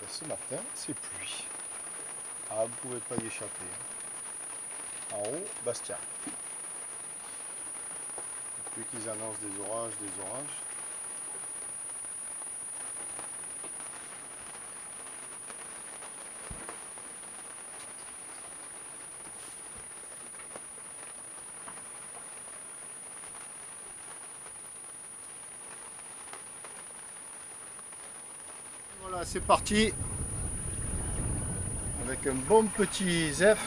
ben, ce matin, c'est pluie. Ah, vous ne pouvez pas y échapper. En haut, Bastia. Depuis qu'ils annoncent des orages, Voilà, c'est parti. Avec un bon petit zef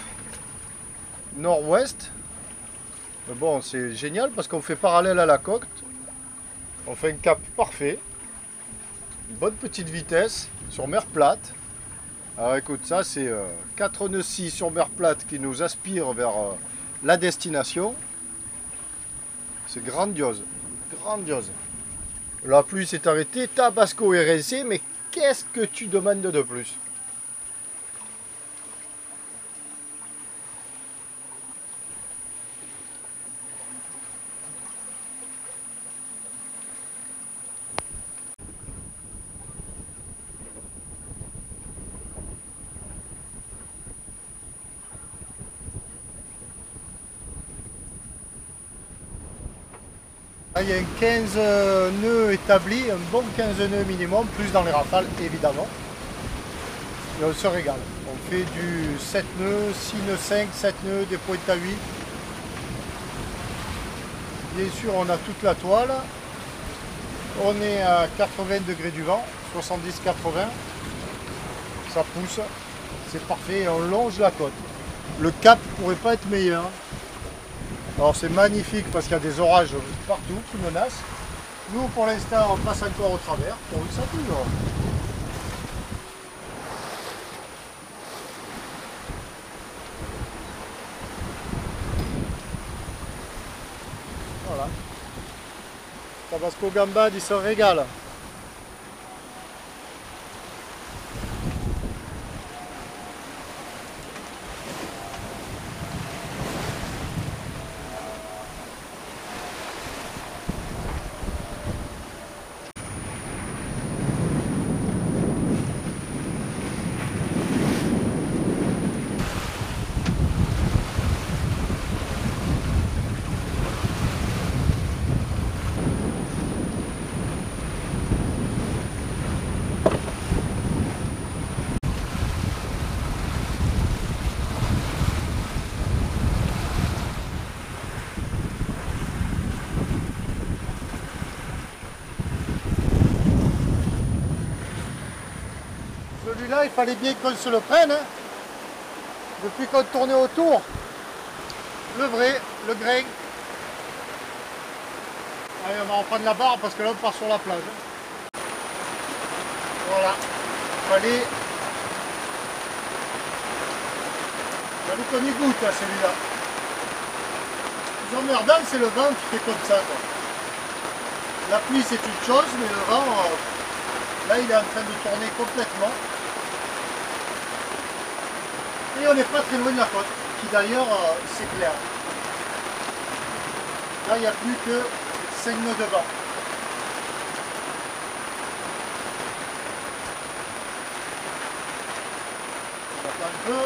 nord-ouest. Mais bon, c'est génial parce qu'on fait parallèle à la côte. On fait un cap parfait. Une bonne petite vitesse sur mer plate. Alors écoute, ça c'est 4 nœuds 6 sur mer plate qui nous aspirent vers la destination. C'est grandiose, grandiose. La pluie s'est arrêtée, Tabasco est rincé, mais qu'est-ce que tu demandes de plus? Là, il y a un 15 nœuds établi, un bon 15 nœuds minimum, plus dans les rafales évidemment. Et on se régale. On fait du 7 nœuds, 6 nœuds 5, 7 nœuds, des pointes à 8. Bien sûr, on a toute la toile. On est à 80 degrés du vent, 70-80. Ça pousse, c'est parfait et on longe la côte. Le cap ne pourrait pas être meilleur. Alors c'est magnifique parce qu'il y a des orages partout qui menacent. Nous pour l'instant on passe encore au travers, on roule ça toujours. Voilà. Tabasco Gambad il se régale. Celui-là, il fallait bien qu'on se le prenne. Hein. Depuis qu'on tournait autour, le vrai, le grain. Allez, on va reprendre la barre parce que là, on part sur la plage. Hein. Voilà. Il fallait qu'on y goûte, hein, celui-là. Le plus emmerdant, c'est le vent qui fait comme ça. Quoi. La pluie, c'est une chose, mais le vent, là, il est en train de tourner complètement. Et on n'est pas très loin de la côte, qui d'ailleurs s'éclaire. Là, il n'y a plus que 5 nœuds de vent. On attend un peu.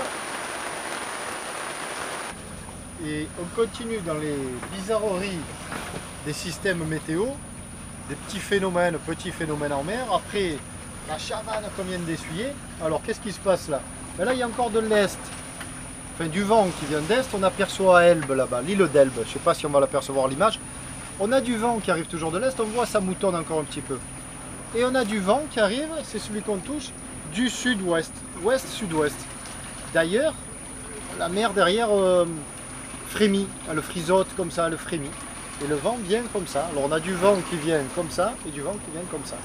Et on continue dans les bizarreries des systèmes météo, des petits phénomènes en mer. Après la chamane qu'on vient d'essuyer. Alors, qu'est-ce qui se passe là? Mais là, il y a encore de l'est, enfin du vent qui vient d'est. On aperçoit Elbe là-bas, l'île d'Elbe. Je ne sais pas si on va l'apercevoir à l'image. On a du vent qui arrive toujours de l'est. On voit ça moutonne encore un petit peu. Et on a du vent qui arrive, c'est celui qu'on touche, du sud-ouest, ouest-sud-ouest. D'ailleurs, la mer derrière frémit, elle frisote comme ça, elle frémit. Et le vent vient comme ça. Alors on a du vent qui vient comme ça et du vent qui vient comme ça.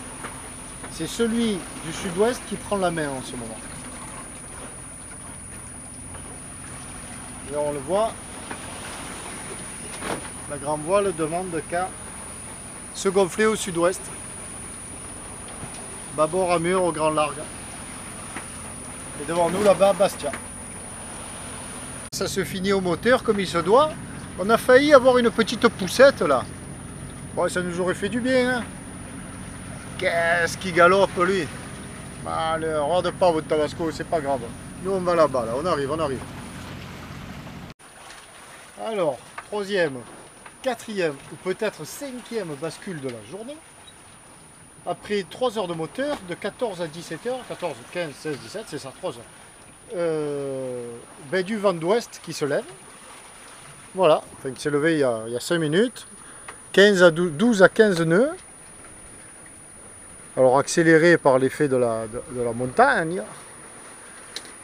C'est celui du sud-ouest qui prend la main en ce moment. Et on le voit, la grande voile demande qu'à se gonfler au sud-ouest. Bâbord Amur au grand large. Et devant nous là-bas, Bastia. Ça se finit au moteur comme il se doit. On a failli avoir une petite poussette là. Bon, ça nous aurait fait du bien. Hein. Qu'est-ce qu'il galope lui. Allez, regarde pas votre tabasco, c'est pas grave. Nous on va là-bas, là, on arrive, on arrive. Alors, troisième, quatrième ou peut-être cinquième bascule de la journée. Après 3 heures de moteur, de 14 à 17 heures, 14, 15, 16, 17, c'est ça, 3 heures. Ben, du vent d'ouest qui se lève. Voilà, enfin, il s'est levé il y a 5 minutes. 12 à 15 nœuds. Alors accéléré par l'effet de la montagne.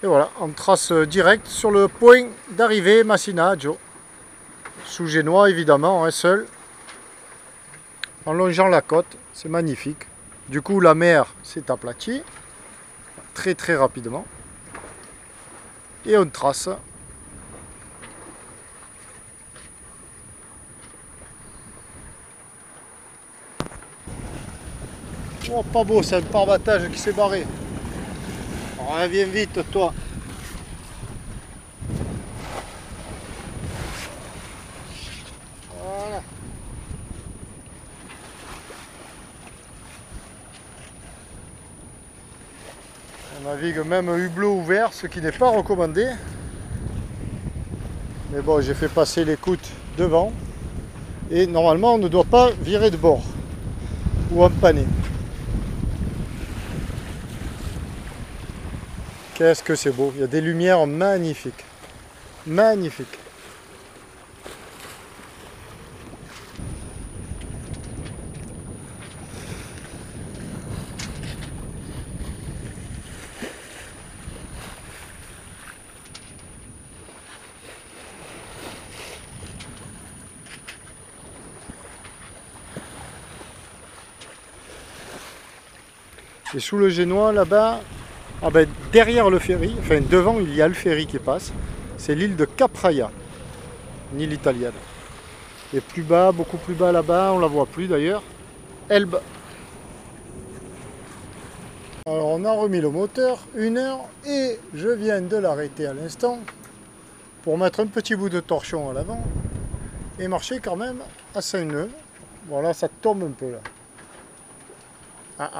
Et voilà, on trace direct sur le point d'arrivée Massinazzo. Sous Génois évidemment, un seul. En longeant la côte, c'est magnifique. Du coup la mer s'est aplatie très très rapidement. Et on trace. Oh, pas beau, c'est un parbattage qui s'est barré. Reviens vite, toi. Voilà. On navigue même hublot ouvert, ce qui n'est pas recommandé. Mais bon, j'ai fait passer l'écoute devant. Et normalement, on ne doit pas virer de bord ou empanner. Qu'est-ce que c'est beau, il y a des lumières magnifiques. Magnifiques. Et sous le Génois, là-bas, ah ben, derrière le ferry, enfin devant, il y a le ferry qui passe. C'est l'île de Capraia, une île italienne. Et plus bas, beaucoup plus bas là-bas, on la voit plus d'ailleurs, Elbe. Alors on a remis le moteur, 1 heure, et je viens de l'arrêter à l'instant pour mettre un petit bout de torchon à l'avant et marcher quand même à 5 nœuds. Voilà, ça tombe un peu là.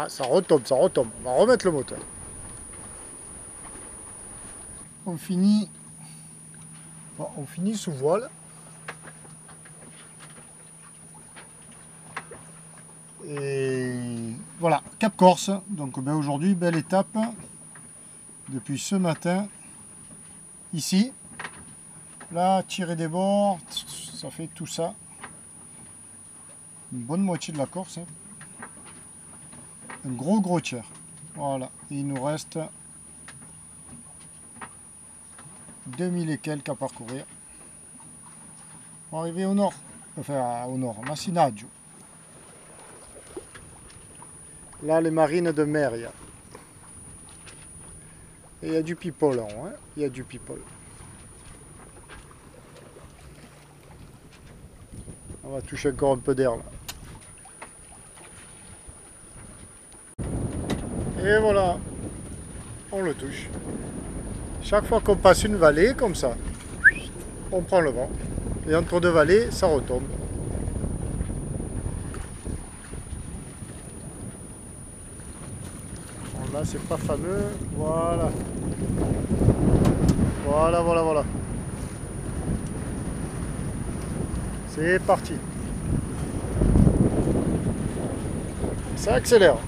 Ça retombe, ça retombe. On va remettre le moteur. On finit sous voile. Et voilà, Cap Corse. Donc ben, aujourd'hui, belle étape. Depuis ce matin, ici. Là, tirer des bords, ça fait tout ça. Une bonne moitié de la Corse. Hein. Un gros tiers. Voilà. Et il nous reste 2000 et quelques à parcourir. On va arriver au nord. Enfin, au nord, Massinazzo. Là, les marines de mer, il y a. Et il y a du people là, hein. Il y a du people. On va toucher encore un peu d'air là. Et voilà, on le touche. Chaque fois qu'on passe une vallée comme ça, on prend le vent. Et entre deux vallées, ça retombe. Bon, là, c'est pas fameux. Voilà. Voilà. C'est parti. Ça accélère.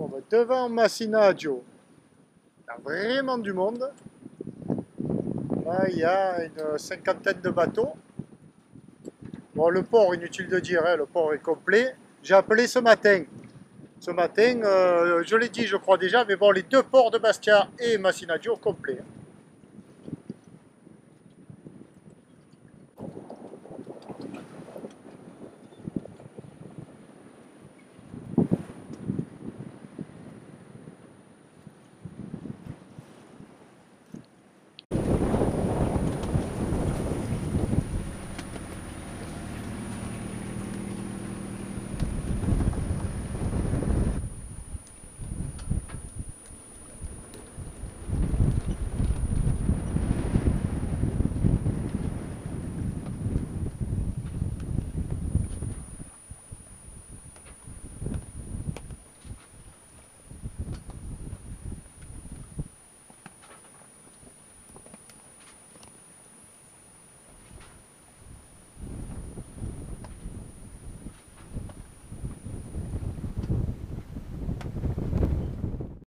trouve devant Massinadjo. Il y a vraiment du monde. Là, il y a une cinquantaine de bateaux. Bon, le port, inutile de dire, hein, le port est complet. J'ai appelé ce matin. Ce matin, je l'ai dit, je crois déjà, mais bon, les deux ports de Bastia et Massinadjo complets.